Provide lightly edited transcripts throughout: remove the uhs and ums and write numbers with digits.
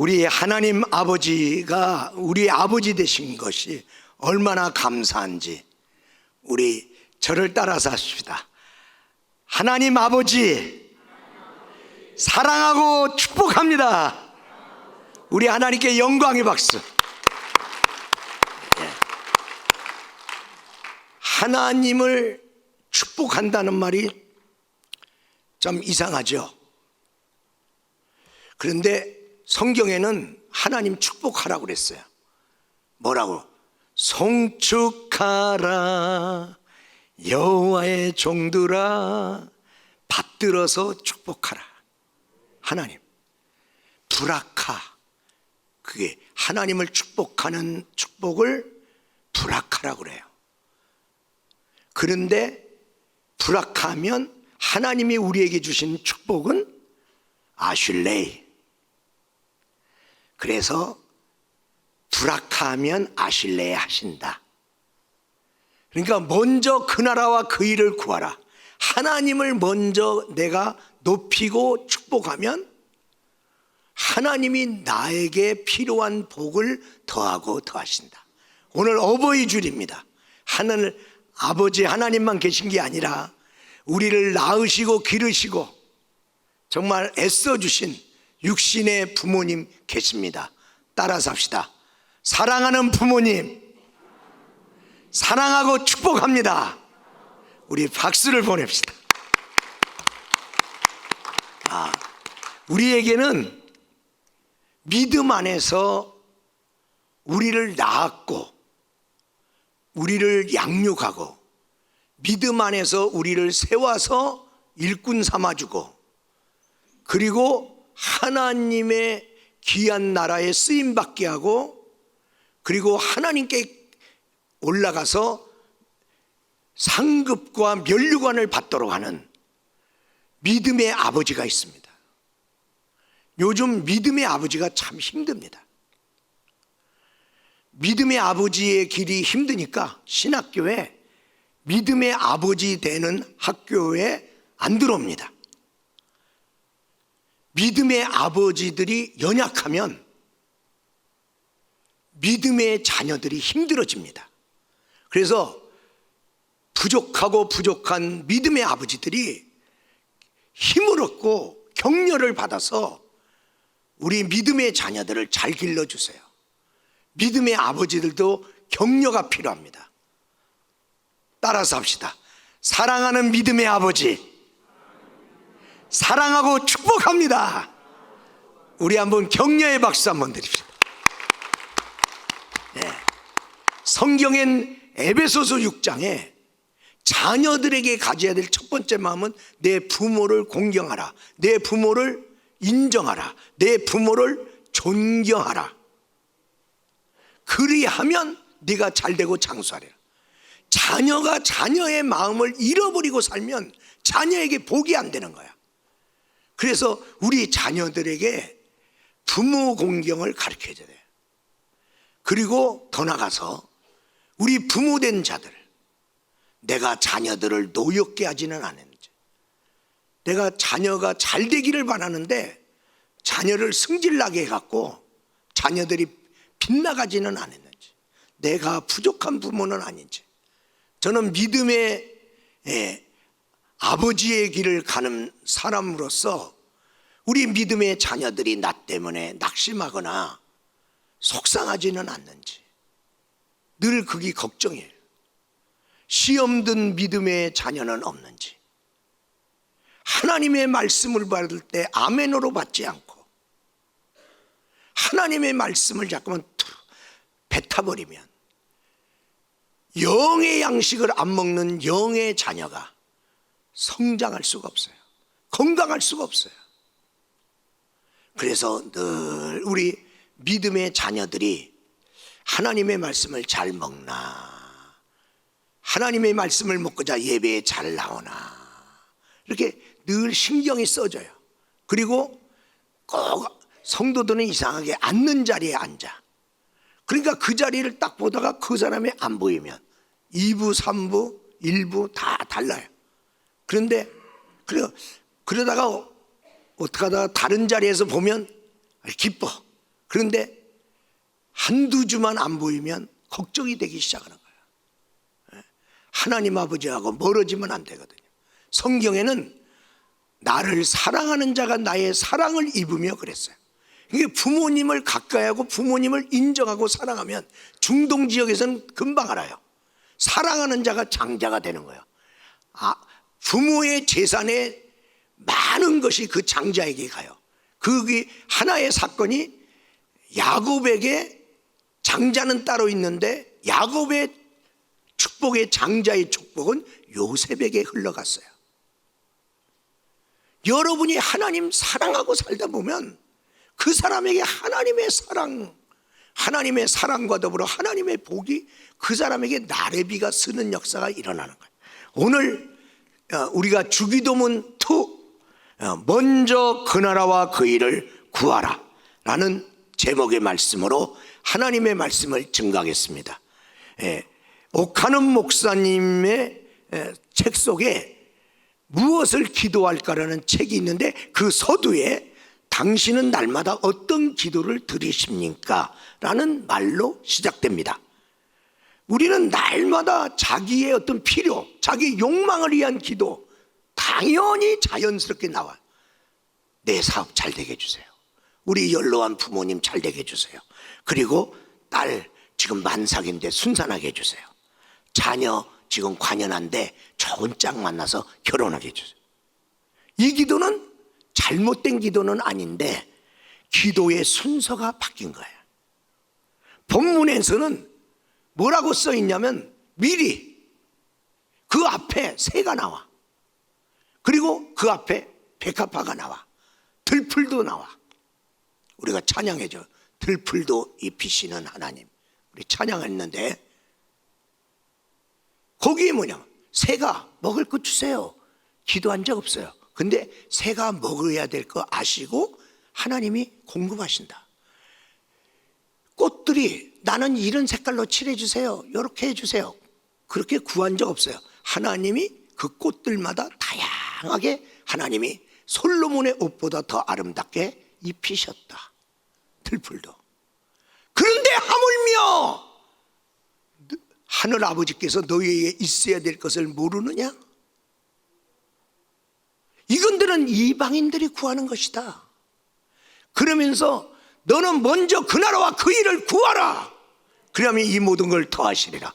우리 하나님 아버지가 우리 아버지 되신 것이 얼마나 감사한지 우리 저를 따라서 하십시다. 하나님 아버지 사랑하고 축복합니다. 우리 하나님께 영광의 박수. 하나님을 축복한다는 말이 좀 이상하죠. 그런데 성경에는 하나님 축복하라고 그랬어요. 뭐라고? 송축하라 여호와의 종들아 받들어서 축복하라. 하나님 브라카, 그게 하나님을 축복하는 축복을 브라카라고 그래요. 그런데 브라카하면 하나님이 우리에게 주신 축복은 아슐레이. 그래서 브라카하면 아슐레이 하신다. 그러니까 먼저 그 나라와 그 일을 구하라. 하나님을 먼저 내가 높이고 축복하면 하나님이 나에게 필요한 복을 더하고 더하신다. 오늘 어버이 줄입니다. 하늘 아버지 하나님만 계신 게 아니라 우리를 낳으시고 기르시고 정말 애써주신 육신의 부모님 계십니다. 따라서 합시다. 사랑하는 부모님 사랑하고 축복합니다. 우리 박수를 보냅시다. 우리에게는 믿음 안에서 우리를 낳았고 우리를 양육하고 믿음 안에서 우리를 세워서 일꾼 삼아주고 그리고 하나님의 귀한 나라에 쓰임받게 하고 그리고 하나님께 올라가서 상급과 면류관을 받도록 하는 믿음의 아버지가 있습니다. 요즘 믿음의 아버지가 참 힘듭니다. 믿음의 아버지의 길이 힘드니까 신학교에 믿음의 아버지 되는 학교에 안 들어옵니다. 믿음의 아버지들이 연약하면 믿음의 자녀들이 힘들어집니다. 그래서 부족하고 부족한 믿음의 아버지들이 힘을 얻고 격려를 받아서 우리 믿음의 자녀들을 잘 길러주세요. 믿음의 아버지들도 격려가 필요합니다. 따라서 합시다. 사랑하는 믿음의 아버지 사랑하고 축복합니다. 우리 한번 격려의 박수 한번 드립시다. 네. 성경엔 에베소서 6장에 자녀들에게 가져야 될 첫 번째 마음은 내 부모를 공경하라, 내 부모를 인정하라, 내 부모를 존경하라. 그리하면 네가 잘되고 장수하리라. 자녀가 자녀의 마음을 잃어버리고 살면 자녀에게 복이 안 되는 거야. 그래서 우리 자녀들에게 부모 공경을 가르쳐야 돼요. 그리고 더 나가서 우리 부모된 자들, 내가 자녀들을 노엽게 하지는 않았는지, 내가 자녀가 잘 되기를 바라는데 자녀를 승질나게 해갖고 자녀들이 빗나가지는 않았는지, 내가 부족한 부모는 아닌지, 저는 믿음의 아버지의 길을 가는 사람으로서 우리 믿음의 자녀들이 나 때문에 낙심하거나 속상하지는 않는지 늘 그게 걱정이에요. 시험 든 믿음의 자녀는 없는지, 하나님의 말씀을 받을 때 아멘으로 받지 않고 하나님의 말씀을 자꾸만 뱉어버리면 영의 양식을 안 먹는 영의 자녀가 성장할 수가 없어요. 건강할 수가 없어요. 그래서 늘 우리 믿음의 자녀들이 하나님의 말씀을 잘 먹나, 하나님의 말씀을 먹고자 예배에 잘 나오나, 이렇게 늘 신경이 써져요. 그리고 꼭 성도들은 이상하게 앉는 자리에 앉아. 그러니까 그 자리를 딱 보다가 그 사람이 안 보이면 2부, 3부, 1부 다 달라요. 그런데 그러다가 어떻게 하다가 다른 자리에서 보면 기뻐. 그런데 한두 주만 안 보이면 걱정이 되기 시작하는 거예요. 하나님 아버지하고 멀어지면 안 되거든요. 성경에는 나를 사랑하는 자가 나의 사랑을 입으며 그랬어요. 이게 부모님을 가까이하고 부모님을 인정하고 사랑하면 중동 지역에서는 금방 알아요. 사랑하는 자가 장자가 되는 거예요. 부모의 재산의 많은 것이 그 장자에게 가요. 그게 하나의 사건이 야곱에게 장자는 따로 있는데 야곱의 축복의 장자의 축복은 요셉에게 흘러갔어요. 여러분이 하나님 사랑하고 살다 보면 그 사람에게 하나님의 사랑과 더불어 하나님의 복이 그 사람에게 나래비가 쓰는 역사가 일어나는 거예요. 오늘 우리가 주기도문 2 먼저 그 나라와 그 일을 구하라 라는 제목의 말씀으로 하나님의 말씀을 증거하겠습니다. 옥하는 목사님의 책 속에 무엇을 기도할까라는 책이 있는데 그 서두에 당신은 날마다 어떤 기도를 드리십니까? 라는 말로 시작됩니다. 우리는 날마다 자기의 어떤 필요, 자기 욕망을 위한 기도 당연히 자연스럽게 나와요. 내 사업 잘 되게 해주세요. 우리 연로한 부모님 잘 되게 해주세요. 그리고 딸 지금 만삭인데 순산하게 해주세요. 자녀 지금 관연한데 좋은 짝 만나서 결혼하게 해주세요. 이 기도는 잘못된 기도는 아닌데 기도의 순서가 바뀐 거예요. 본문에서는 뭐라고 써 있냐면 미리 그 앞에 새가 나와. 그리고 그 앞에 백합화가 나와. 들풀도 나와. 우리가 찬양해줘. 들풀도 입히시는 하나님. 우리 찬양했는데 거기에 뭐냐면 새가 먹을 것 주세요. 기도한 적 없어요. 근데 새가 먹어야 될 거 아시고 하나님이 공급하신다. 꽃들이 나는 이런 색깔로 칠해주세요. 이렇게 해주세요. 그렇게 구한 적 없어요. 하나님이 그 꽃들마다 다양하게 하나님이 솔로몬의 옷보다 더 아름답게 입히셨다. 들풀도. 그런데 하물며 하늘 아버지께서 너희에게 있어야 될 것을 모르느냐? 이건들은 이방인들이 구하는 것이다. 그러면서 너는 먼저 그 나라와 그 일을 구하라. 그러면 이 모든 걸 더하시리라.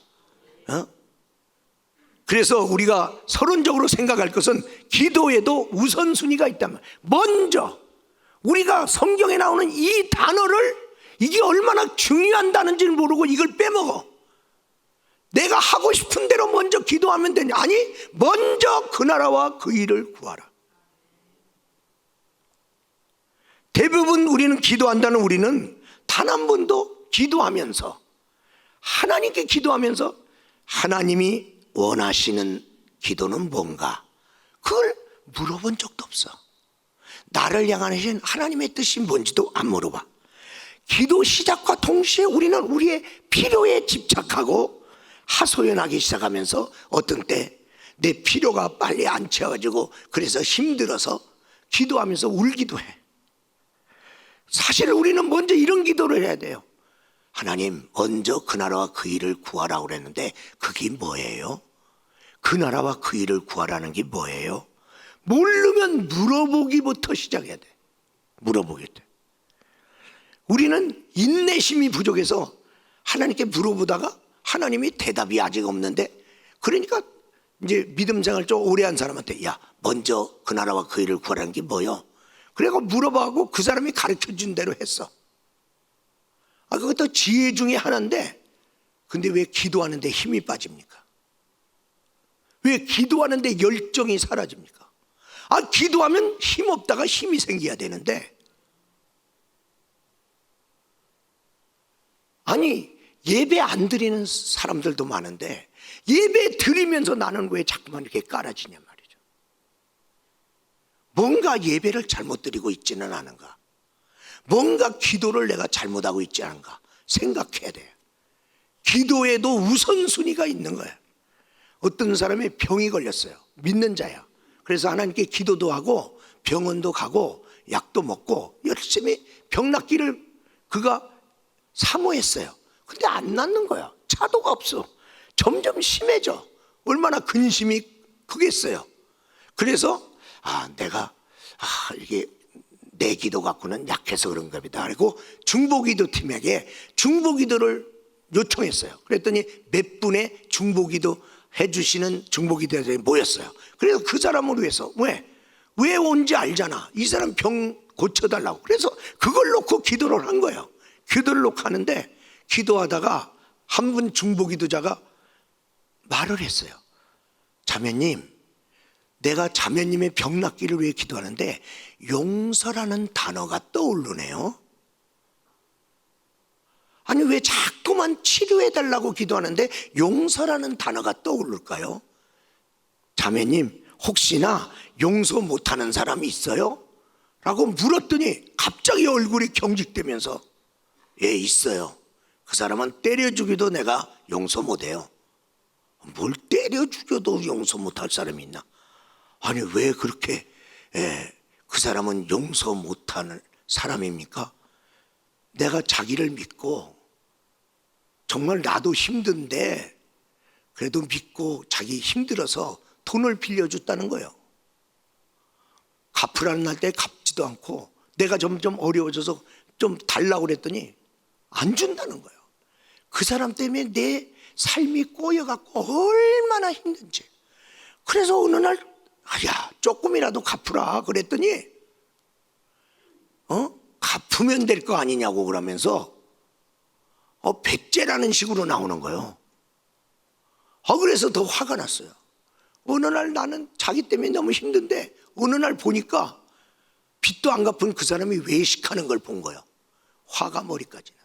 그래서 우리가 서론적으로 생각할 것은 기도에도 우선순위가 있단 말이에요. 먼저 우리가 성경에 나오는 이 단어를 이게 얼마나 중요한 단어인지를 모르고 이걸 빼먹어. 내가 하고 싶은 대로 먼저 기도하면 되냐? 아니, 먼저 그 나라와 그 일을 구하라. 대부분 우리는 기도한다는 우리는 단 한 번도 기도하면서 하나님께 기도하면서 하나님이 원하시는 기도는 뭔가 그걸 물어본 적도 없어. 나를 향하신 하나님의 뜻이 뭔지도 안 물어봐. 기도 시작과 동시에 우리는 우리의 필요에 집착하고 하소연하기 시작하면서 어떤 때 내 필요가 빨리 안 채워지고 그래서 힘들어서 기도하면서 울기도 해. 사실 우리는 먼저 이런 기도를 해야 돼요. 하나님, 먼저 그 나라와 그 일을 구하라고 그랬는데 그게 뭐예요? 그 나라와 그 일을 구하라는 게 뭐예요? 모르면 물어보기부터 시작해야 돼. 물어보게 돼. 우리는 인내심이 부족해서 하나님께 물어보다가 하나님이 대답이 아직 없는데, 그러니까 이제 믿음 생활 좀 오래 한 사람한테 야, 먼저 그 나라와 그 일을 구하라는 게 뭐요? 그래서 물어봐고 그 사람이 가르쳐 준 대로 했어. 그것도 지혜 중에 하나인데, 근데 왜 기도하는데 힘이 빠집니까? 왜 기도하는데 열정이 사라집니까? 기도하면 힘 없다가 힘이 생겨야 되는데, 아니 예배 안 드리는 사람들도 많은데 예배 드리면서 나는 왜 자꾸만 이렇게 깔아지냐 말이죠. 뭔가 예배를 잘못 드리고 있지는 않은가, 뭔가 기도를 내가 잘못하고 있지 않은가 생각해야 돼요. 기도에도 우선순위가 있는 거예요. 어떤 사람이 병이 걸렸어요. 믿는 자야. 그래서 하나님께 기도도 하고 병원도 가고 약도 먹고 열심히 병 낫기를 그가 사모했어요. 근데 안 낫는 거야. 차도가 없어. 점점 심해져. 얼마나 근심이 크겠어요. 그래서 내가 이게 내 기도 갖고는 약해서 그런가 보다. 그리고 중보기도 팀에게 중보기도를 요청했어요. 그랬더니 몇 분의 중보기도 해주시는 중보기도들이 모였어요. 그래서 그 사람을 위해서 왜 온지 알잖아. 이 사람 병 고쳐달라고. 그래서 그걸 놓고 기도를 한 거예요. 기도를 놓고 하는데 기도하다가 한 분 중보기도자가 말을 했어요. 자매님, 내가 자매님의 병 낫기를 위해 기도하는데 용서라는 단어가 떠오르네요. 아니 왜 자꾸만 치료해달라고 기도하는데 용서라는 단어가 떠오를까요? 자매님, 혹시나 용서 못하는 사람이 있어요? 라고 물었더니 갑자기 얼굴이 경직되면서 예, 있어요. 그 사람은 때려 죽여도 내가 용서 못해요. 뭘 때려 죽여도 용서 못할 사람이 있나? 아니 왜 그렇게 그 사람은 용서 못하는 사람입니까? 내가 자기를 믿고 정말 나도 힘든데 그래도 믿고 자기 힘들어서 돈을 빌려줬다는 거예요. 갚으라는 날 때 갚지도 않고 내가 점점 어려워져서 좀 달라고 그랬더니 안 준다는 거예요. 그 사람 때문에 내 삶이 꼬여갖고 얼마나 힘든지. 그래서 어느 날 조금이라도 갚으라 그랬더니 갚으면 될 거 아니냐고 그러면서 백제라는 식으로 나오는 거예요. 그래서 더 화가 났어요. 어느 날 나는 자기 때문에 너무 힘든데 어느 날 보니까 빚도 안 갚은 그 사람이 외식하는 걸 본 거예요. 화가 머리까지 났어.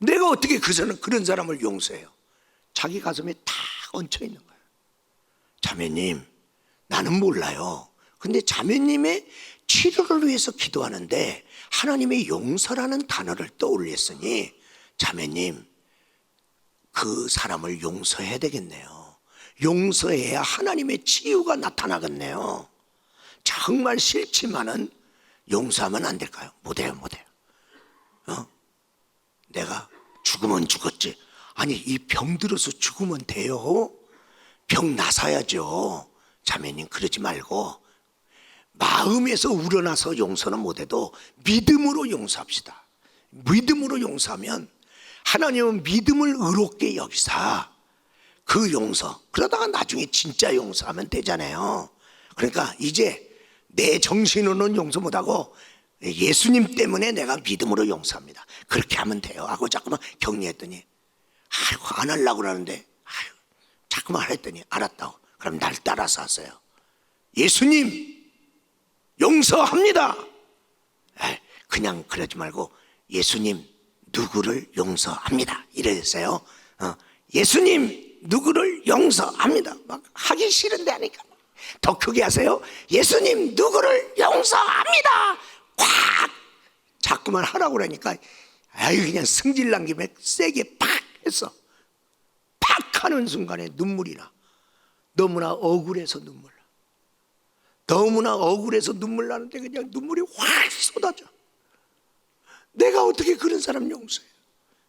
내가 어떻게 그런 사람을 용서해요? 자기 가슴에 딱 얹혀 있는 거예요. 자매님, 나는 몰라요. 근데 자매님의 치료를 위해서 기도하는데 하나님의 용서라는 단어를 떠올렸으니 자매님, 그 사람을 용서해야 되겠네요. 용서해야 하나님의 치유가 나타나겠네요. 정말 싫지만은 용서하면 안 될까요? 못해요. 내가 죽으면 죽었지. 아니 이 병 들어서 죽으면 돼요? 병 나서야죠. 자매님 그러지 말고 마음에서 우러나서 용서는 못해도 믿음으로 용서합시다. 믿음으로 용서하면 하나님은 믿음을 의롭게 여기사 그 용서, 그러다가 나중에 진짜 용서하면 되잖아요. 그러니까 이제 내 정신으로는 용서 못하고 예수님 때문에 내가 믿음으로 용서합니다. 그렇게 하면 돼요 하고 자꾸만 격려했더니 안 하려고 그러는데 자꾸만 하랬더니 알았다고. 그럼 날 따라서 하세요. 예수님 용서합니다. 그냥 그러지 말고 예수님 누구를 용서합니다 이랬어요. 예수님 누구를 용서합니다. 막 하기 싫은데 하니까 더 크게 하세요. 예수님 누구를 용서합니다. 확 자꾸만 하라고 그러니까 그냥 승질난 김에 세게 팍 했어. 팍 하는 순간에 눈물이 나. 너무나 억울해서 눈물 나. 너무나 억울해서 눈물 나는데 그냥 눈물이 확 쏟아져. 내가 어떻게 그런 사람 용서해요?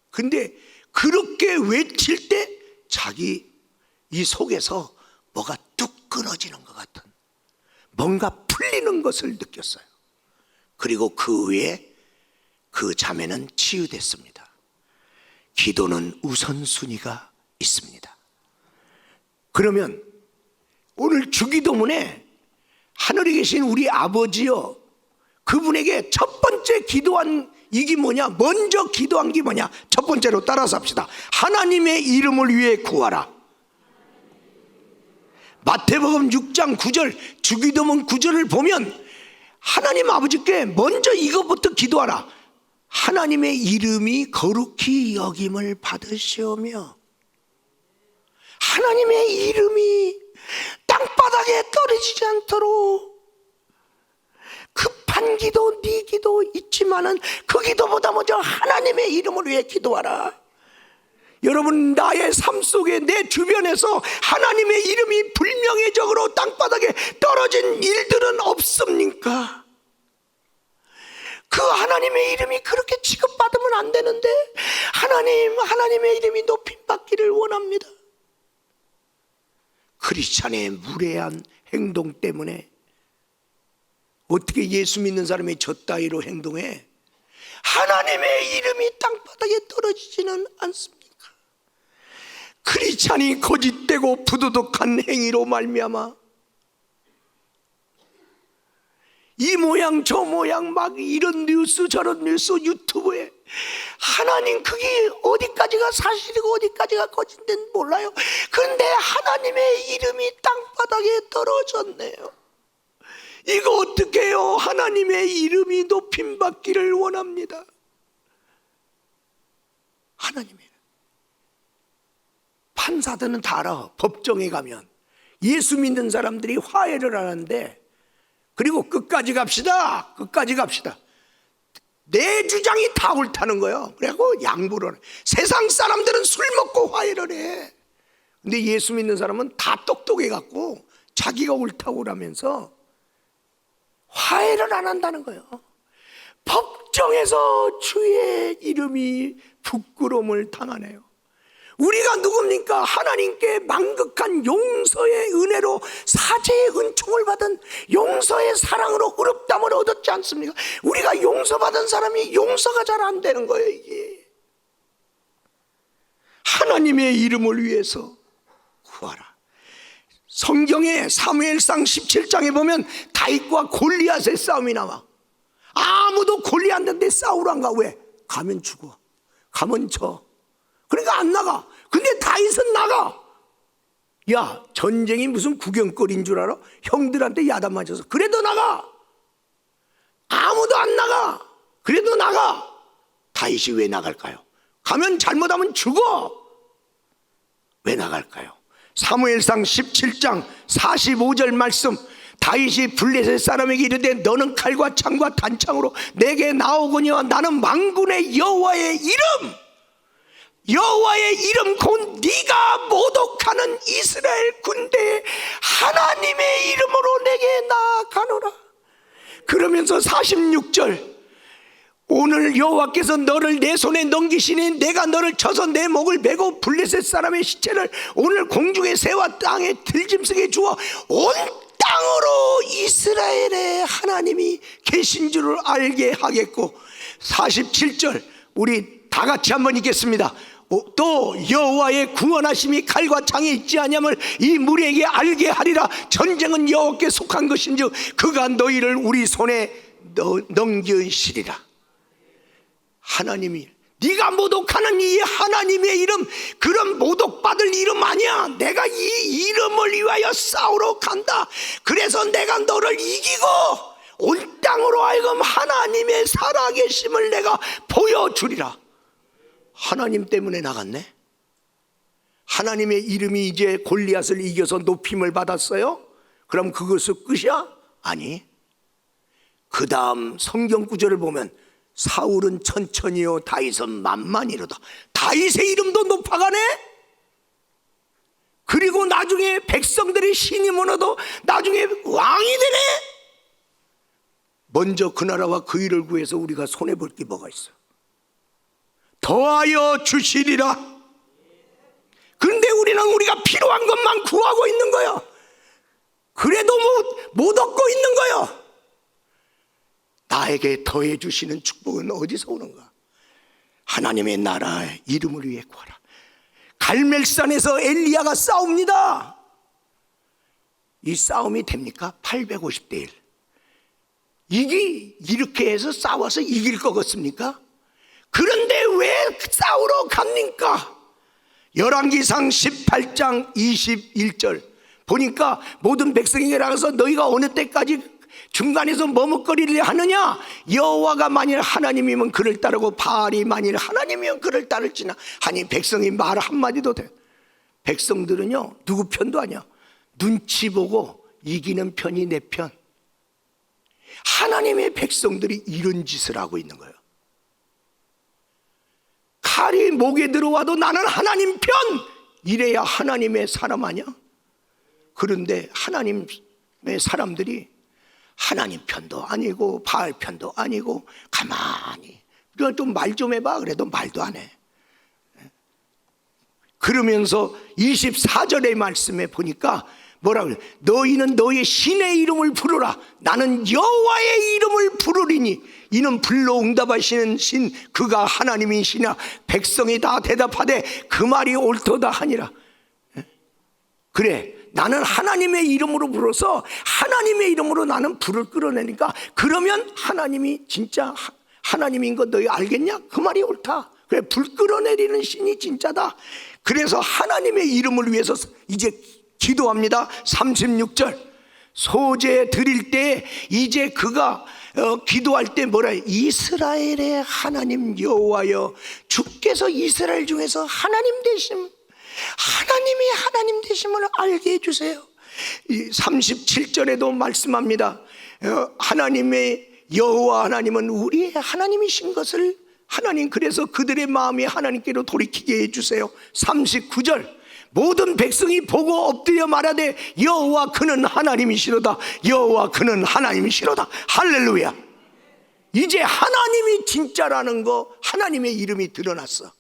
근데 그렇게 외칠 때 자기 이 속에서 뭐가 뚝 끊어지는 것 같은 뭔가 풀리는 것을 느꼈어요. 그리고 그 후에 그 자매는 치유됐습니다. 기도는 우선순위가 있습니다. 그러면 오늘 주기도문에 하늘에 계신 우리 아버지여, 그분에게 첫 번째 기도한 이게 뭐냐? 먼저 기도한 게 뭐냐? 첫 번째로 따라서 합시다. 하나님의 이름을 위해 구하라. 마태복음 6장 9절 주기도문 9절을 보면 하나님 아버지께 먼저 이것부터 기도하라. 하나님의 이름이 거룩히 여김을 받으시오며, 하나님의 이름이 땅바닥에 떨어지지 않도록 급한 기도, 네 기도 있지만은 그 기도보다 먼저 하나님의 이름을 위해 기도하라. 여러분, 나의 삶 속에 내 주변에서 하나님의 이름이 불명예적으로 땅바닥에 떨어진 일들은 없습니까? 그 하나님의 이름이 그렇게 취급받으면 안 되는데 하나님의 이름이 높임받기를 원합니다. 크리스찬의 무례한 행동 때문에 어떻게 예수 믿는 사람이 저 따위로 행동해? 하나님의 이름이 땅바닥에 떨어지지는 않습니까? 크리스찬이 거짓되고 부도덕한 행위로 말미암아 이 모양 저 모양 막 이런 뉴스 저런 뉴스 유튜브에 하나님 그게 어디까지가 사실이고 어디까지가 거짓인지는 몰라요. 그런데 하나님의 이름이 땅바닥에 떨어졌네요. 이거 어떻게 해요? 하나님의 이름이 높임받기를 원합니다. 하나님의 판사들은 다 알아. 법정에 가면 예수 믿는 사람들이 화해를 하는데 그리고 끝까지 갑시다. 끝까지 갑시다. 내 주장이 다 옳다는 거예요. 그래갖고 양보를 해. 세상 사람들은 술 먹고 화해를 해. 근데 예수 믿는 사람은 다 똑똑해갖고 자기가 옳다고 그러면서 화해를 안 한다는 거예요. 법정에서 주의 이름이 부끄러움을 당하네요. 우리가 누굽니까? 하나님께 만극한 용서의 은혜로 사죄의 은총을 받은 용서의 사랑으로 의롭다함을 얻었지 않습니까? 우리가 용서받은 사람이 용서가 잘 안 되는 거예요. 이게 하나님의 이름을 위해서 구하라. 성경에 사무엘상 17장에 보면 다윗과 골리앗의 싸움이 나와. 아무도 골리앗한테 싸우러 안 가. 왜? 가면 죽어, 가면 져. 그러니까 안 나가. 근데 다윗은 나가. 야, 전쟁이 무슨 구경거리인 줄 알아? 형들한테 야단 맞아서. 그래도 나가. 아무도 안 나가. 그래도 나가. 다윗이 왜 나갈까요? 가면 잘못하면 죽어. 왜 나갈까요? 사무엘상 17장 45절 말씀, 다윗이 블레셋 사람에게 이르되 너는 칼과 창과 단창으로 내게 나오거니와 나는 만군의 여호와의 이름 곧 네가 모독하는 이스라엘 군대의 하나님의 이름으로 내게 나아가노라. 그러면서 46절, 오늘 여호와께서 너를 내 손에 넘기시니 내가 너를 쳐서 내 목을 베고 블레셋 사람의 시체를 오늘 공중의 새와 땅의 들짐승에 주어 온 땅으로 이스라엘의 하나님이 계신 줄을 알게 하겠고, 47절 우리 다 같이 한번 읽겠습니다. 또 여호와의 구원하심이 칼과 창에 있지 아니함을 이 무리에게 알게 하리라. 전쟁은 여호와께 속한 것인즉 그가 너희를 우리 손에 넘기시리라. 하나님이 네가 모독하는 이 하나님의 이름, 그런 모독받을 이름 아니야. 내가 이 이름을 위하여 싸우러 간다. 그래서 내가 너를 이기고 온 땅으로 하여금 하나님의 살아계심을 내가 보여주리라. 하나님 때문에 나갔네. 하나님의 이름이 이제 골리앗을 이겨서 높임을 받았어요. 그럼 그것은 끝이야? 아니, 그 다음 성경 구절을 보면 사울은 천천히요 다윗은 만만히로다. 다윗의 이름도 높아가네. 그리고 나중에 백성들의 신임을 얻어 나중에 왕이 되네. 먼저 그 나라와 그 일을 구해서 우리가 손해볼 게 뭐가 있어? 더하여 주시리라. 그런데 우리는 우리가 필요한 것만 구하고 있는 거예요. 그래도 못 얻고 있는 거예요. 나에게 더해 주시는 축복은 어디서 오는가? 하나님의 나라의 이름을 위해 구하라. 갈멜산에서 엘리야가 싸웁니다. 이 싸움이 됩니까? 850대 1. 이게 이렇게 해서 싸워서 이길 것 같습니까? 그런데 왜 싸우러 갑니까? 열왕기상 18장 21절 보니까 모든 백성에게 나가서 너희가 어느 때까지 중간에서 머뭇거리려 하느냐? 여호와가 만일 하나님이면 그를 따르고 바알이 만일 하나님이면 그를 따를지나 하니 백성이 말 한마디도 돼. 백성들은요 누구 편도 아니야. 눈치 보고 이기는 편이 내 편. 하나님의 백성들이 이런 짓을 하고 있는 거예요. 칼이 목에 들어와도 나는 하나님 편, 이래야 하나님의 사람 아니야? 그런데 하나님의 사람들이 하나님 편도 아니고 바알 편도 아니고 가만히 우리가 좀 말 좀 해봐 그래도 말도 안 해. 그러면서 24절의 말씀에 보니까 뭐라 그래? 너희는 너의 신의 이름을 부르라. 나는 여호와의 이름을 부르리니 이는 불로 응답하시는 신 그가 하나님이시냐. 백성이 다 대답하되 그 말이 옳도다 하니라. 그래, 나는 하나님의 이름으로 불어서 하나님의 이름으로 나는 불을 끌어내니까 그러면 하나님이 진짜 하나님인 거 너희 알겠냐? 그 말이 옳다. 그래, 불 끌어내리는 신이 진짜다. 그래서 하나님의 이름을 위해서 이제 기도합니다. 36절 소제 드릴 때 이제 그가 기도할 때 뭐라 해요? 이스라엘의 하나님 여호와여 주께서 이스라엘 중에서 하나님 되심, 하나님이 하나님 되심을 알게 해주세요. 37절에도 말씀합니다. 하나님의 여호와 하나님은 우리의 하나님이신 것을 하나님 그래서 그들의 마음이 하나님께로 돌이키게 해주세요. 39절 모든 백성이 보고 엎드려 말하되 여호와 그는 하나님이시로다. 여호와 그는 하나님이시로다. 할렐루야. 이제 하나님이 진짜라는 거 하나님의 이름이 드러났어.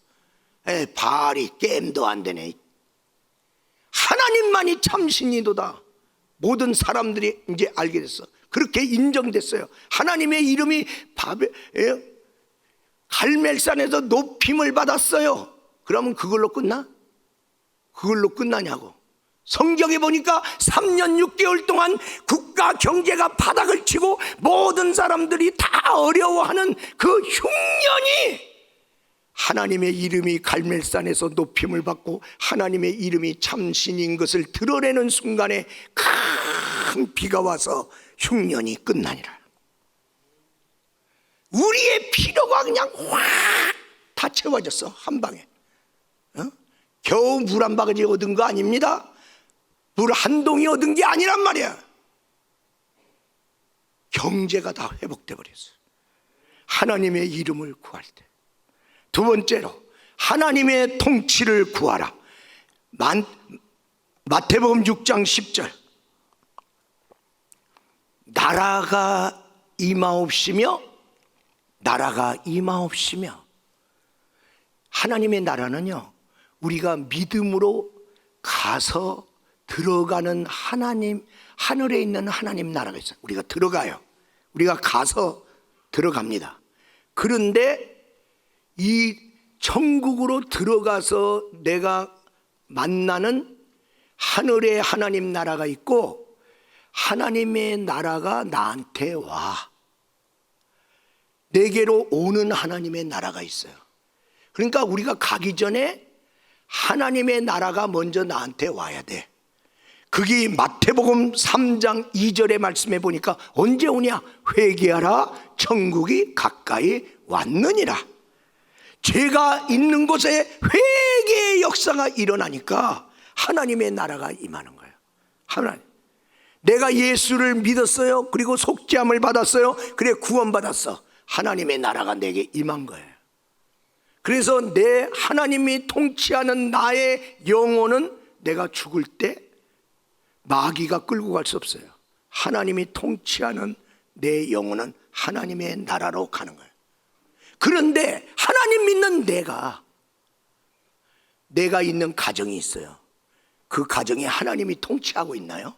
바알이 게임도 안 되네. 하나님만이 참신이도다. 모든 사람들이 이제 알게 됐어. 그렇게 인정됐어요. 하나님의 이름이 갈멜산에서 높임을 받았어요. 그러면 그걸로 끝나? 그걸로 끝나냐고. 성경에 보니까 3년 6개월 동안 국가 경제가 바닥을 치고 모든 사람들이 다 어려워하는 그 흉년이 하나님의 이름이 갈멜산에서 높임을 받고 하나님의 이름이 참신인 것을 드러내는 순간에 큰 비가 와서 흉년이 끝나니라. 우리의 필요가 그냥 확 다 채워졌어. 한 방에. 겨우 물 한 바가지 얻은 거 아닙니다. 물 한 동이 얻은 게 아니란 말이야. 경제가 다 회복돼 버렸어. 하나님의 이름을 구할 때. 두 번째로 하나님의 통치를 구하라. 마태복음 6장 10절 나라가 임하옵시며 나라가 임하옵시며. 하나님의 나라는요 우리가 믿음으로 가서 들어가는 하나님, 하늘에 있는 하나님 나라가 있어요. 우리가 들어가요. 우리가 가서 들어갑니다. 그런데 이 천국으로 들어가서 내가 만나는 하늘의 하나님 나라가 있고 하나님의 나라가 나한테 와. 내게로 오는 하나님의 나라가 있어요. 그러니까 우리가 가기 전에 하나님의 나라가 먼저 나한테 와야 돼. 그게 마태복음 3장 2절의 말씀에 보니까 언제 오냐? 회개하라 천국이 가까이 왔느니라. 죄가 있는 곳에 회개의 역사가 일어나니까 하나님의 나라가 임하는 거예요. 하나님, 내가 예수를 믿었어요. 그리고 속죄함을 받았어요. 그래 구원받았어. 하나님의 나라가 내게 임한 거예요. 그래서 내 하나님이 통치하는 나의 영혼은 내가 죽을 때 마귀가 끌고 갈 수 없어요. 하나님이 통치하는 내 영혼은 하나님의 나라로 가는 거예요. 그런데 하나님 믿는 내가 있는 가정이 있어요. 그 가정에 하나님이 통치하고 있나요?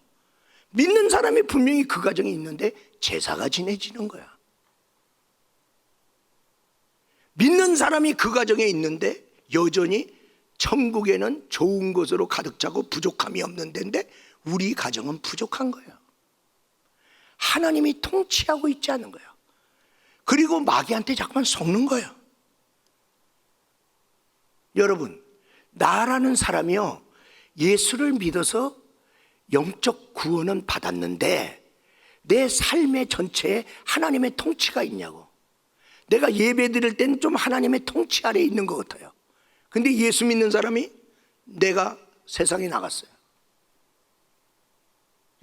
믿는 사람이 분명히 그 가정에 있는데 제사가 지내지는 거야. 믿는 사람이 그 가정에 있는데 여전히 천국에는 좋은 것으로 가득 차고 부족함이 없는 데인데 우리 가정은 부족한 거예요. 하나님이 통치하고 있지 않은 거예요. 그리고 마귀한테 자꾸만 속는 거예요. 여러분, 나라는 사람이요 예수를 믿어서 영적 구원은 받았는데 내 삶의 전체에 하나님의 통치가 있냐고. 내가 예배 드릴 때는 좀 하나님의 통치 아래에 있는 것 같아요. 근데 예수 믿는 사람이 내가 세상에 나갔어요.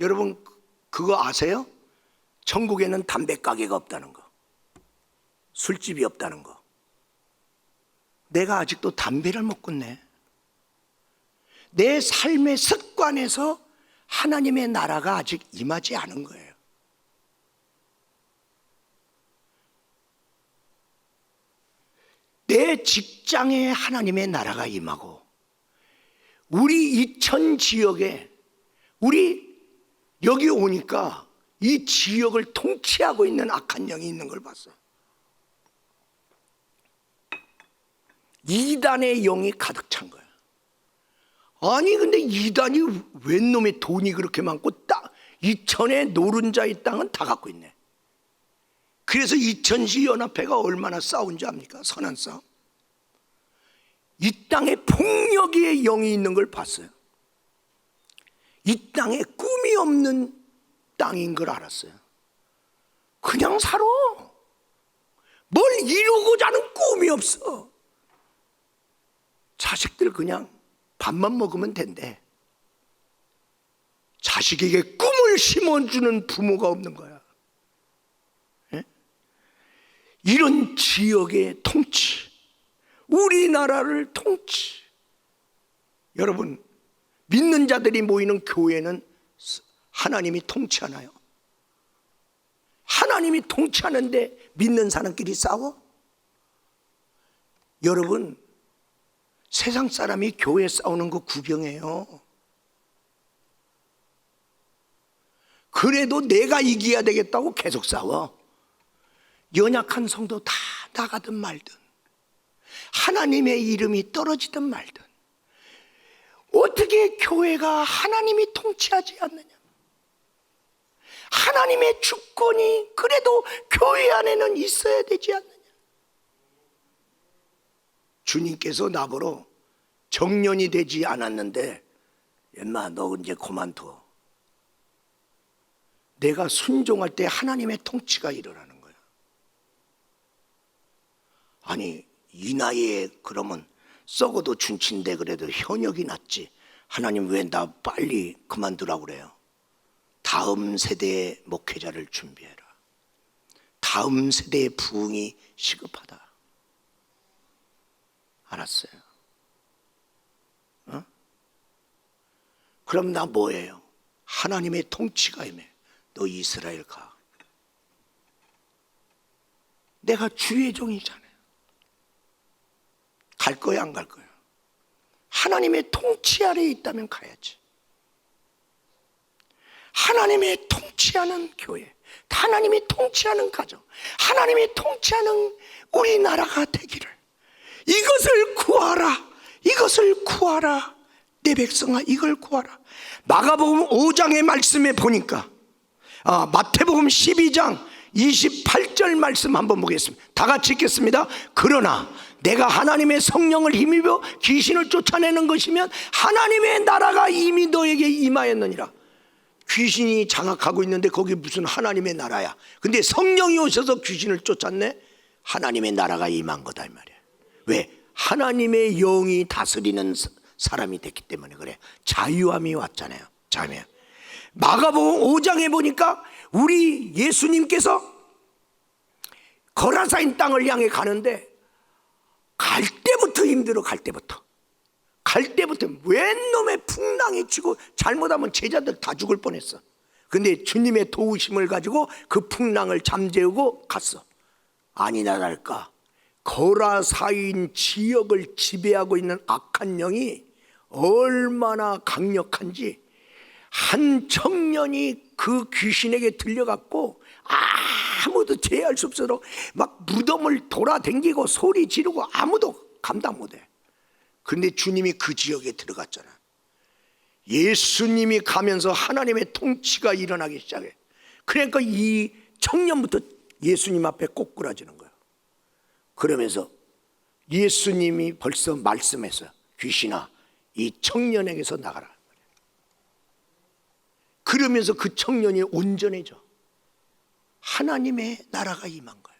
여러분 그거 아세요? 천국에는 담배 가게가 없다는 거, 술집이 없다는 거. 내가 아직도 담배를 못 끊네. 내 삶의 습관에서 하나님의 나라가 아직 임하지 않은 거예요. 내 직장에 하나님의 나라가 임하고 우리 이천 지역에 우리 여기 오니까 이 지역을 통치하고 있는 악한 영이 있는 걸 봤어요. 이단의 영이 가득 찬 거야. 아니 근데 이단이 웬 놈의 돈이 그렇게 많고 이천의 노른자의 땅은 다 갖고 있네. 그래서 이천시 연합회가 얼마나 싸운 줄 압니까? 선한 싸움. 이 땅에 폭력의 영이 있는 걸 봤어요. 이 땅에 꿈이 없는 땅인 걸 알았어요. 그냥 살아. 뭘 이루고자 하는 꿈이 없어. 자식들 그냥 밥만 먹으면 된대. 자식에게 꿈을 심어주는 부모가 없는 거야. 예? 이런 지역의 통치, 우리나라를 통치. 여러분, 믿는 자들이 모이는 교회는 하나님이 통치하나요? 하나님이 통치하는데 믿는 사람끼리 싸워? 여러분, 세상 사람이 교회 싸우는 거 구경해요. 그래도 내가 이겨야 되겠다고 계속 싸워. 연약한 성도 다 나가든 말든, 하나님의 이름이 떨어지든 말든, 어떻게 교회가 하나님이 통치하지 않느냐? 하나님의 주권이 그래도 교회 안에는 있어야 되지 않느냐? 주님께서 나보러 정년이 되지 않았는데 엄마 너 이제 그만둬. 내가 순종할 때 하나님의 통치가 일어나는 거야. 아니 이 나이에 그러면 썩어도 준치인데 그래도 현역이 낫지. 하나님 왜 나 빨리 그만두라고 그래요? 다음 세대의 목회자를 준비해라. 다음 세대의 부흥이 시급하다. 알았어요. 어? 그럼 나 뭐예요? 하나님의 통치가 임해. 너 이스라엘 가. 내가 주의 종이잖아요. 갈 거야 안 갈 거야? 하나님의 통치 아래에 있다면 가야지. 하나님의 통치하는 교회, 하나님이 통치하는 가정, 하나님이 통치하는 우리나라가 되기를, 이것을 구하라, 이것을 구하라. 내 백성아 이걸 구하라. 마가복음 5장의 말씀에 보니까 마태복음 12장 28절 말씀 한번 보겠습니다. 다 같이 읽겠습니다. 그러나 내가 하나님의 성령을 힘입어 귀신을 쫓아내는 것이면 하나님의 나라가 이미 너에게 임하였느니라. 귀신이 장악하고 있는데 거기 무슨 하나님의 나라야. 근데 성령이 오셔서 귀신을 쫓았네. 하나님의 나라가 임한 거다 이 말이야. 왜? 하나님의 영이 다스리는 사람이 됐기 때문에 그래. 자유함이 왔잖아요. 자유함. 마가복음 5장에 보니까 우리 예수님께서 거라사인 땅을 향해 가는데 갈 때부터 힘들어. 갈 때부터 웬 놈의 풍랑이 치고 잘못하면 제자들 다 죽을 뻔했어. 근데 주님의 도우심을 가지고 그 풍랑을 잠재우고 갔어. 아니나 다를까 거라사인 지역을 지배하고 있는 악한 영이 얼마나 강력한지 한 청년이 그 귀신에게 들려갖고 아무도 제어할 수 없어서 막 무덤을 돌아다니고 소리 지르고 아무도 감당 못해. 그런데 주님이 그 지역에 들어갔잖아. 예수님이 가면서 하나님의 통치가 일어나기 시작해. 그러니까 이 청년부터 예수님 앞에 꼬꾸라지는 거야. 그러면서 예수님이 벌써 말씀했어요. 귀신아 이 청년에게서 나가라. 그러면서 그 청년이 온전해져. 하나님의 나라가 임한 거예요.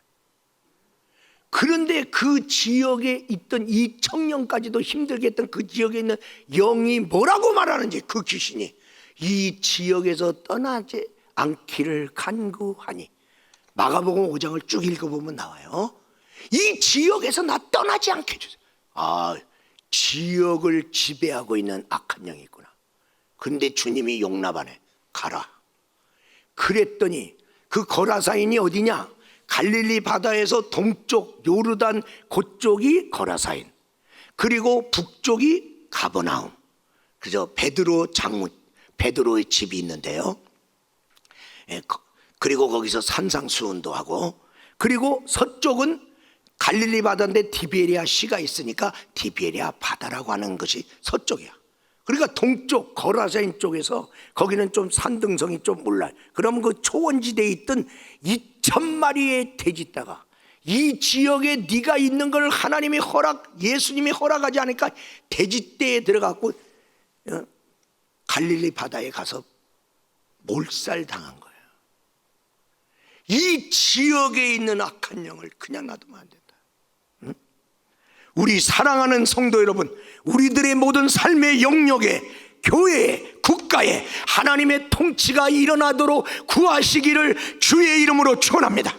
그런데 그 지역에 있던 이 청년까지도 힘들게 했던 그 지역에 있는 영이 뭐라고 말하는지, 그 귀신이 이 지역에서 떠나지 않기를 간구하니. 마가복음 5장을 쭉 읽어보면 나와요. 이 지역에서 나 떠나지 않게 해주세요. 지역을 지배하고 있는 악한 영이 있구나. 근데 주님이 용납하네. 가라. 그랬더니 그 거라사인이 어디냐? 갈릴리 바다에서 동쪽 요르단 그쪽이 거라사인, 그리고 북쪽이 가버나움. 그래서 베드로의 집이 있는데요. 그리고 거기서 산상수훈도 하고, 그리고 서쪽은 갈릴리 바다인데 디베리아 시가 있으니까 디베리아 바다라고 하는 것이 서쪽이야. 그러니까 동쪽 거라사인 쪽에서, 거기는 좀 산등성이 좀 올라요. 그러면 그 초원지대에 있던 2,000마리의 돼지떼가 이 지역에 네가 있는 걸 하나님이 예수님이 허락하지 않으니까 돼지떼에 들어갔고 갈릴리 바다에 가서 몰살당한 거예요. 이 지역에 있는 악한 영을 그냥 놔두면 안 된다. 우리 사랑하는 성도 여러분, 우리들의 모든 삶의 영역에, 교회에, 국가에 하나님의 통치가 일어나도록 구하시기를 주의 이름으로 축원합니다.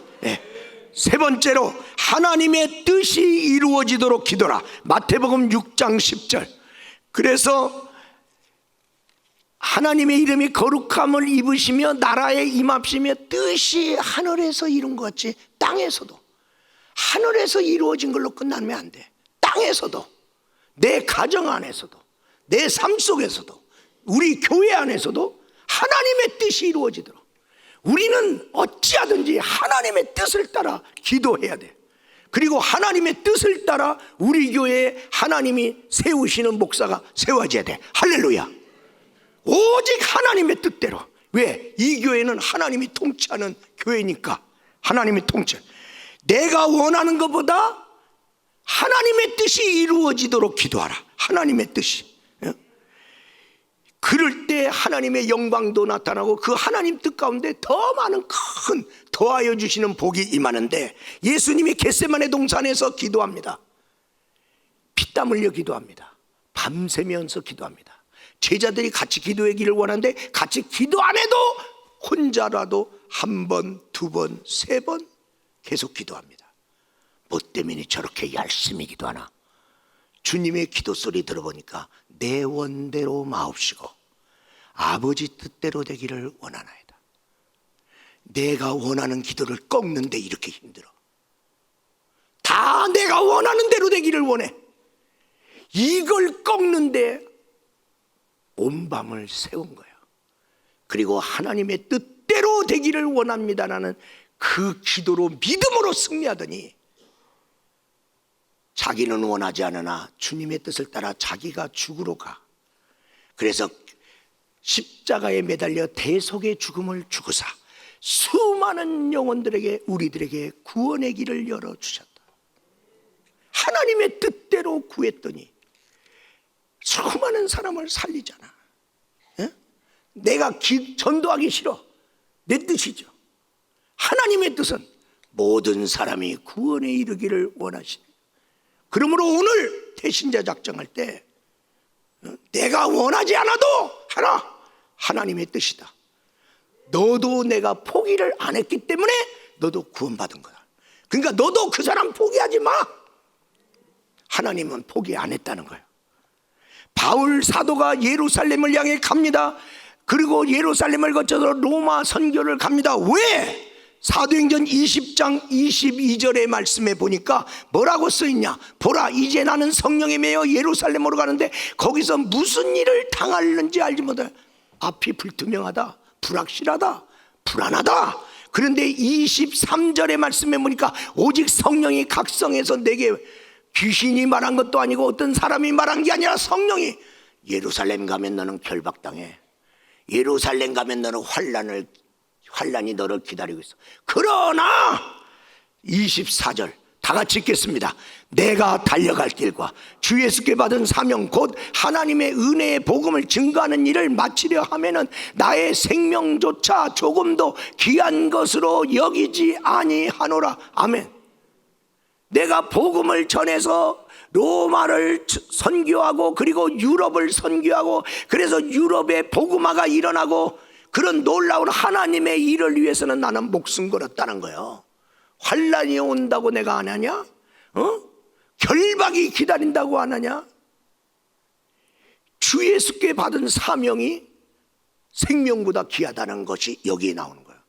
세 번째로, 하나님의 뜻이 이루어지도록 기도라. 마태복음 6장 10절. 그래서 하나님의 이름이 거룩함을 입으시며 나라에 임합시며 뜻이 하늘에서 이룬 것 같이 땅에서도, 하늘에서 이루어진 걸로 끝나면 안 돼. 땅에서도, 내 가정 안에서도, 내 삶 속에서도, 우리 교회 안에서도 하나님의 뜻이 이루어지도록 우리는 어찌하든지 하나님의 뜻을 따라 기도해야 돼. 그리고 하나님의 뜻을 따라 우리 교회에 하나님이 세우시는 목사가 세워져야 돼. 할렐루야. 오직 하나님의 뜻대로. 왜? 이 교회는 하나님이 통치하는 교회니까. 하나님이 통치. 내가 원하는 것보다 하나님의 뜻이 이루어지도록 기도하라. 하나님의 뜻이. 그럴 때 하나님의 영광도 나타나고 그 하나님 뜻 가운데 더 많은 큰 더하여 주시는 복이 임하는데, 예수님이 겟세마네 동산에서 기도합니다. 피땀 흘려 기도합니다. 밤새면서 기도합니다. 제자들이 같이 기도하기를 원하는데 같이 기도 안 해도 혼자라도 한 번, 두 번, 세 번 계속 기도합니다. 뭐 때문에 저렇게 열심히 기도하나? 주님의 기도 소리 들어보니까 내 원대로 마옵시고 아버지 뜻대로 되기를 원하나이다. 내가 원하는 기도를 꺾는데 이렇게 힘들어. 다 내가 원하는 대로 되기를 원해. 이걸 꺾는데 온 밤을 세운 거예요. 그리고 하나님의 뜻대로 되기를 원합니다라는 그 기도로 믿음으로 승리하더니, 자기는 원하지 않으나 주님의 뜻을 따라 자기가 죽으러 가. 그래서 십자가에 매달려 대속의 죽음을 죽으사 수많은 영혼들에게, 우리들에게 구원의 길을 열어주셨다. 하나님의 뜻대로 구했더니 수많은 사람을 살리잖아. 내가 전도하기 싫어. 내 뜻이죠. 하나님의 뜻은 모든 사람이 구원에 이르기를 원하시네. 그러므로 오늘 대신자 작정할 때 내가 원하지 않아도 하나님의 뜻이다. 너도 내가 포기를 안 했기 때문에 너도 구원받은 거다. 그러니까 너도 그 사람 포기하지 마. 하나님은 포기 안 했다는 거예요. 바울 사도가 예루살렘을 향해 갑니다. 그리고 예루살렘을 거쳐서 로마 선교를 갑니다. 왜? 사도행전 20장 22절의 말씀에 보니까 뭐라고 써있냐? 보라, 이제 나는 성령에 매여 예루살렘으로 가는데 거기서 무슨 일을 당하는지 알지 못해. 앞이 불투명하다, 불확실하다, 불안하다. 그런데 23절의 말씀에 보니까 오직 성령이 각성해서 내게, 귀신이 말한 것도 아니고 어떤 사람이 말한 게 아니라 성령이, 예루살렘 가면 너는 결박당해. 예루살렘 가면 너는 환란이 너를 기다리고 있어. 그러나 24절 다 같이 읽겠습니다. 내가 달려갈 길과 주 예수께 받은 사명 곧 하나님의 은혜의 복음을 증거하는 일을 마치려 하면은 나의 생명조차 조금도 귀한 것으로 여기지 아니하노라. 아멘. 내가 복음을 전해서 로마를 선교하고 그리고 유럽을 선교하고, 그래서 유럽에 복음화가 일어나고, 그런 놀라운 하나님의 일을 위해서는 나는 목숨 걸었다는 거예요. 환란이 온다고 내가 안 하냐? 결박이 기다린다고 안 하냐? 주 예수께 받은 사명이 생명보다 귀하다는 것이 여기에 나오는 거예요.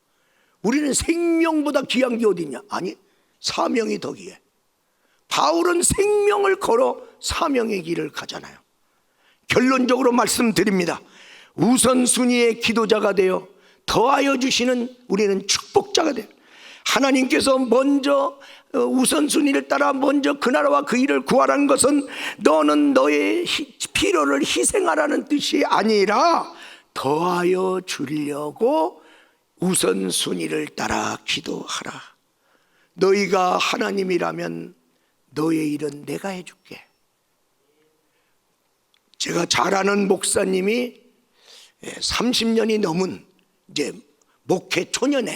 우리는 생명보다 귀한 게 어디 있냐? 아니, 사명이 더 귀해. 바울은 생명을 걸어 사명의 길을 가잖아요. 결론적으로 말씀드립니다. 우선순위의 기도자가 되어 더하여 주시는 우리는 축복자가 돼요. 하나님께서 먼저 우선순위를 따라 먼저 그 나라와 그 일을 구하라는 것은 너는 너의 필요를 희생하라는 뜻이 아니라 더하여 주려고 우선순위를 따라 기도하라. 너희가 하나님이라면 너의 일은 내가 해줄게. 제가 잘 아는 목사님이 30년이 넘은 이제 목회 초년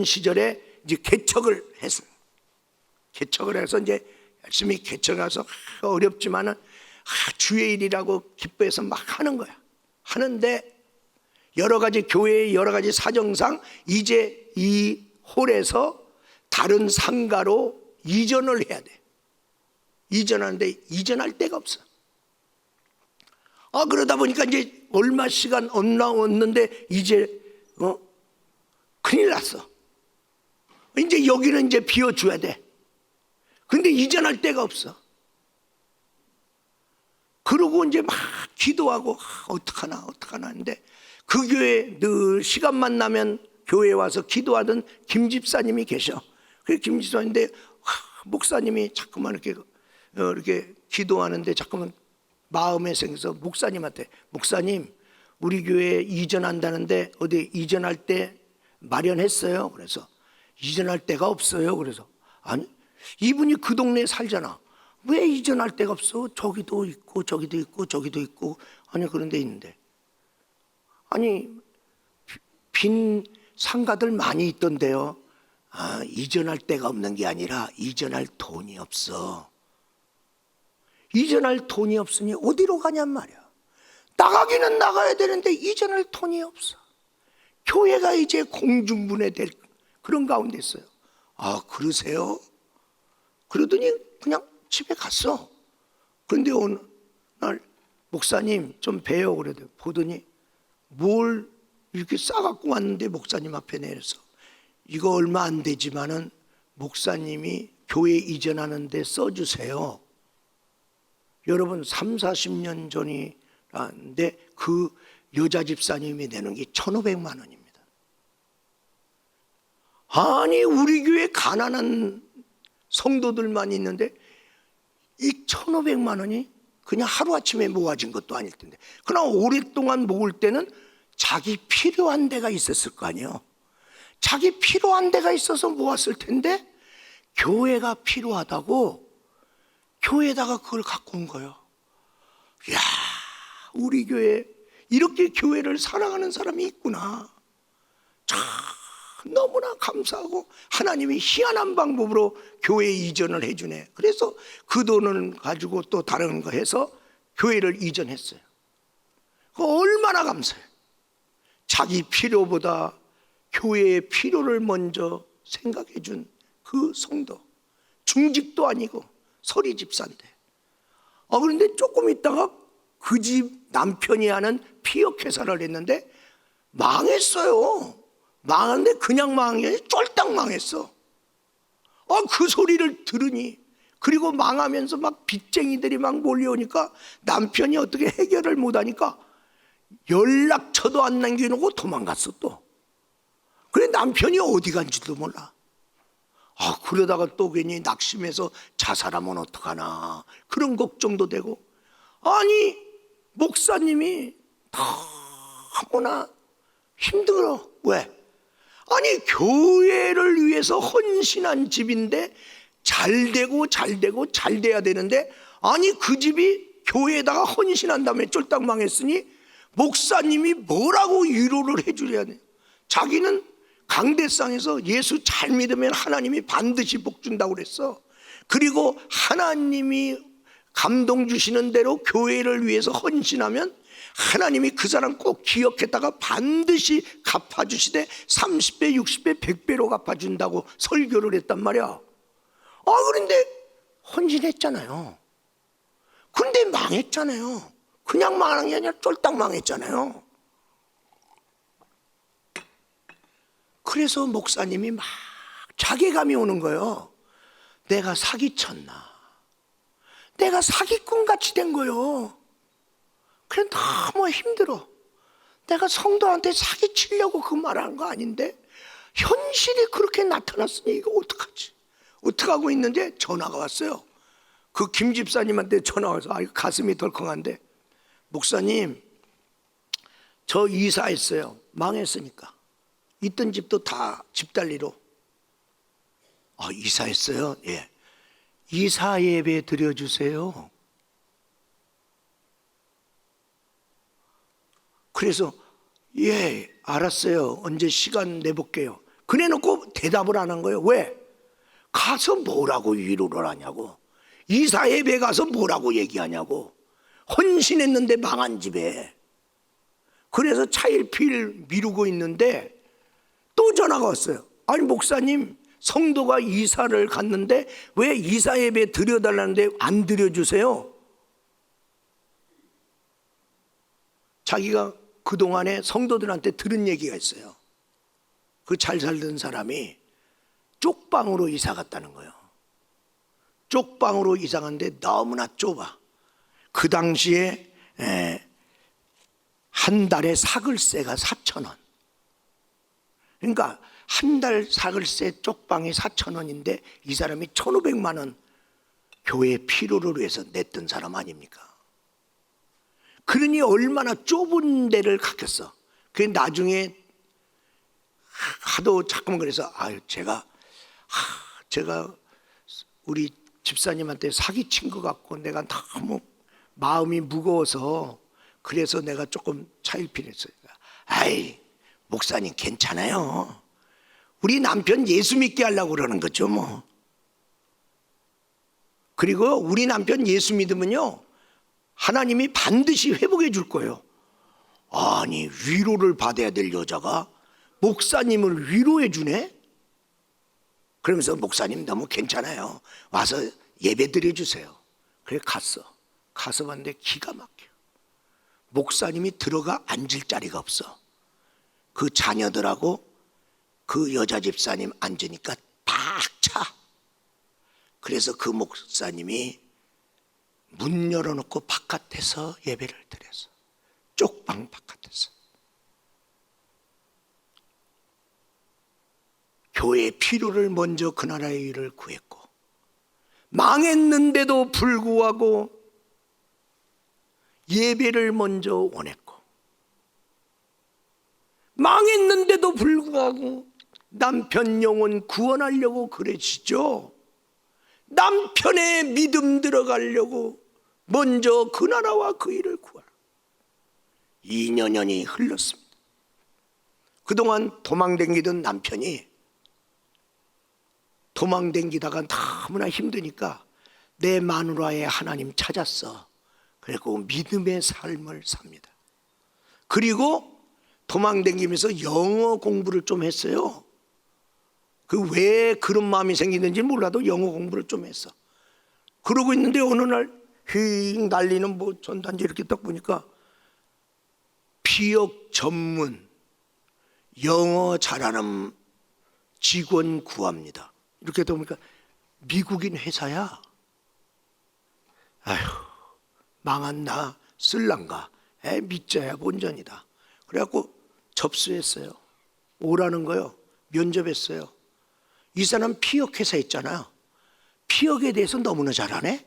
시절에 이제 개척을 했어요. 개척을 해서 이제 열심히 개척해서 어렵지만은 주의 일이라고 기뻐해서 막 하는 거야. 하는데 여러 가지 교회의 여러 가지 사정상 이제 이 홀에서 다른 상가로 이전을 해야 돼. 이전하는데 이전할 데가 없어. 그러다 보니까 이제 얼마 시간 없는데 이제 큰일 났어. 이제 여기는 이제 비워줘야 돼. 근데 이전할 데가 없어. 그러고 이제 막 기도하고 어떡하나 하는데 그 교회 늘 시간만 나면 교회에 와서 기도하던 김 집사님이 계셔. 그 김 집사님인데 목사님이 자꾸만 이렇게 기도하는데 자꾸만 마음에 생겨서 목사님한테, 목사님 우리 교회 이전한다는데 어디 이전할 때 마련했어요? 그래서 이전할 데가 없어요. 그래서 아니, 이분이 그 동네에 살잖아. 왜 이전할 데가 없어? 저기도 있고 저기도 있고 저기도 있고. 아니, 그런 데 있는데. 아니, 빈 상가들 많이 있던데요. 이전할 데가 없는 게 아니라 이전할 돈이 없어. 이전할 돈이 없으니 어디로 가냔 말이야. 나가기는 나가야 되는데 이전할 돈이 없어. 교회가 이제 공중분해될 그런 가운데 있어요. 그러세요? 그러더니 그냥 집에 갔어. 그런데 어느 날 목사님 좀 봬요. 그래도 보더니 뭘 이렇게 싸갖고 왔는데 목사님 앞에 내려서 이거 얼마 안 되지만은 목사님이 교회 이전하는데 써주세요. 여러분 30-40년 전이라는데 그 여자 집사님이 내는 게 1,500만 원입니다. 아니, 우리 교회 가난한 성도들만 있는데 이 1,500만 원이 그냥 하루아침에 모아진 것도 아닐 텐데, 그러나 오랫동안 모을 때는 자기 필요한 데가 있었을 거 아니에요. 자기 필요한 데가 있어서 모았을 텐데 교회가 필요하다고 교회에다가 그걸 갖고 온 거예요. 이야, 우리 교회 이렇게 교회를 사랑하는 사람이 있구나. 참 너무나 감사하고 하나님이 희한한 방법으로 교회 이전을 해주네. 그래서 그 돈을 가지고 또 다른 거 해서 교회를 이전했어요. 얼마나 감사해요. 자기 필요보다 교회의 필요를 먼저 생각해 준 그 성도. 중직도 아니고 서리 집사인데. 그런데 조금 있다가 그 집 남편이 하는 피혁회사를 했는데 망했어요. 망했는데 그냥 망한 게 아니라 쫄딱 망했어. 그 소리를 들으니, 그리고 망하면서 막 빚쟁이들이 막 몰려오니까 남편이 어떻게 해결을 못하니까 연락처도 안 남겨놓고 도망갔어 또. 그래, 남편이 어디 간지도 몰라. 그러다가 또 괜히 낙심해서 자살하면 어떡하나 그런 걱정도 되고. 아니, 목사님이 너무나 힘들어. 왜? 아니, 교회를 위해서 헌신한 집인데 잘 돼야 되는데, 아니 그 집이 교회에다가 헌신한 다음에 쫄딱 망했으니 목사님이 뭐라고 위로를 해주려야 돼. 자기는 강대상에서 예수 잘 믿으면 하나님이 반드시 복 준다고 그랬어. 그리고 하나님이 감동 주시는 대로 교회를 위해서 헌신하면 하나님이 그 사람 꼭 기억했다가 반드시 갚아주시되 30배, 60배, 100배로 갚아준다고 설교를 했단 말이야. 그런데 헌신했잖아요. 근데 망했잖아요. 그냥 망한 게 아니라 쫄딱 망했잖아요. 그래서 목사님이 막 자괴감이 오는 거예요. 내가 사기쳤나? 내가 사기꾼 같이 된 거예요. 그래 너무 힘들어. 내가 성도한테 사기치려고 그 말한 거 아닌데 현실이 그렇게 나타났으니 이거 어떡하지? 어떡하고 있는데 전화가 왔어요. 그 김 집사님한테 전화 와서 가슴이 덜컹한데, 목사님 저 이사했어요. 망했으니까. 있던 집도 다 집달리로. 이사했어요? 예. 이사 예배 드려주세요. 그래서 예 알았어요. 언제 시간 내볼게요. 그래놓고 대답을 안 한 거예요. 왜? 가서 뭐라고 위로를 하냐고. 이사 예배 가서 뭐라고 얘기하냐고. 헌신했는데 망한 집에. 그래서 차일피일 미루고 있는데 또 전화가 왔어요. 아니 목사님, 성도가 이사를 갔는데 왜 이사 예배 드려달라는데 안 드려주세요? 자기가 그동안에 성도들한테 들은 얘기가 있어요. 그 잘 살던 사람이 쪽방으로 이사 갔다는 거예요. 쪽방으로 이사 갔는데 너무나 좁아. 그 당시에 한 달에 사글세가 4,000원. 그러니까 한 달 사글세 쪽방이 4,000원인데 이 사람이 1,500만 원 교회 필요를 위해서 냈던 사람 아닙니까? 그러니 얼마나 좁은 데를 갔겠어. 그 나중에 하도 자꾸만 그래서 제가 우리 집사님한테 사기친 것 같고 내가 너무 마음이 무거워서 그래서 내가 조금 차일피했어요. 목사님 괜찮아요. 우리 남편 예수 믿게 하려고 그러는 거죠 뭐. 그리고 우리 남편 예수 믿으면요 하나님이 반드시 회복해 줄 거예요. 아니 위로를 받아야 될 여자가 목사님을 위로해 주네? 그러면서 목사님 너무 괜찮아요. 와서 예배 드려주세요. 그래 가서 봤는데 기가 막혀. 목사님이 들어가 앉을 자리가 없어. 그 자녀들하고 그 여자 집사님 앉으니까 딱 차. 그래서 그 목사님이 문 열어놓고 바깥에서 예배를 드렸어. 쪽방 바깥에서. 교회의 필요를 먼저 그 나라의 일을 구했고 망했는데도 불구하고 예배를 먼저 원했고 망했는데도 불구하고 남편 영혼 구원하려고 그러시죠. 남편의 믿음 들어가려고 먼저 그 나라와 그 일을 구하라. 2년 년이 흘렀습니다. 그동안 도망다니던 남편이 도망다니다가 너무나 힘드니까 내 마누라의 하나님 찾았어. 그리고 믿음의 삶을 삽니다. 그리고 도망다니면서 영어 공부를 좀 했어요. 그 왜 그런 마음이 생기는지 몰라도 영어 공부를 좀 했어. 그러고 있는데 어느 날 휙 날리는 뭐 전단지 이렇게 딱 보니까 피역 전문 영어 잘하는 직원 구합니다. 이렇게 보니까 미국인 회사야. 아휴 망한 나 쓸랑가. 믿자야 본전이다. 그래갖고 접수했어요. 오라는 거요. 면접했어요. 이 사람 피역 회사 있잖아요. 피역에 대해서 너무나 잘하네.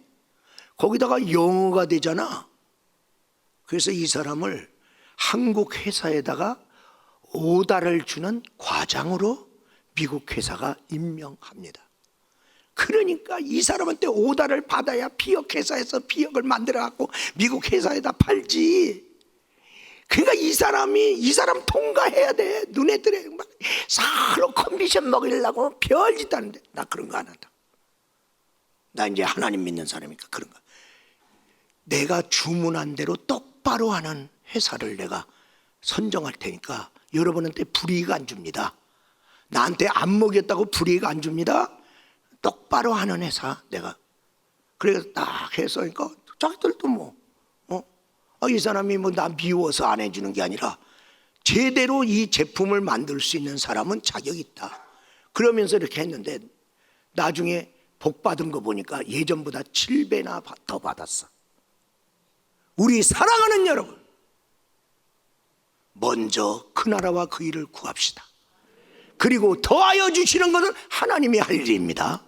거기다가 영어가 되잖아. 그래서 이 사람을 한국 회사에다가 오다를 주는 과장으로 미국 회사가 임명합니다. 그러니까 이 사람한테 오다를 받아야 피역 회사에서 피역을 만들어 갖고 미국 회사에다 팔지. 그러니까 이 사람 통과해야 돼. 눈에 들에 막 서로 컨디션 먹이려고 별짓 하는데 나 그런 거 안 한다. 나 이제 하나님 믿는 사람이니까 그런 거. 내가 주문한 대로 똑바로 하는 회사를 내가 선정할 테니까 여러분한테 불이익 안 줍니다. 나한테 안 먹였다고 불이익 안 줍니다. 똑바로 하는 회사 내가. 그래서 딱 해서 그러니까 자기들도 이 사람이 뭐 나 미워서 안 해주는 게 아니라 제대로 이 제품을 만들 수 있는 사람은 자격이 있다. 그러면서 이렇게 했는데 나중에 복 받은 거 보니까 예전보다 7배나 더 받았어. 우리 사랑하는 여러분, 먼저 그 나라와 그 일을 구합시다. 그리고 더하여 주시는 것은 하나님이 할 일입니다.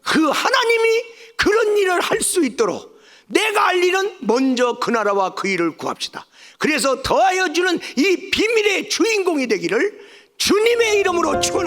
그 하나님이 그런 일을 할 수 있도록 내가 할 일은 먼저 그 나라와 그 일을 구합시다. 그래서 더하여 주는 이 비밀의 주인공이 되기를 주님의 이름으로 축원합니다.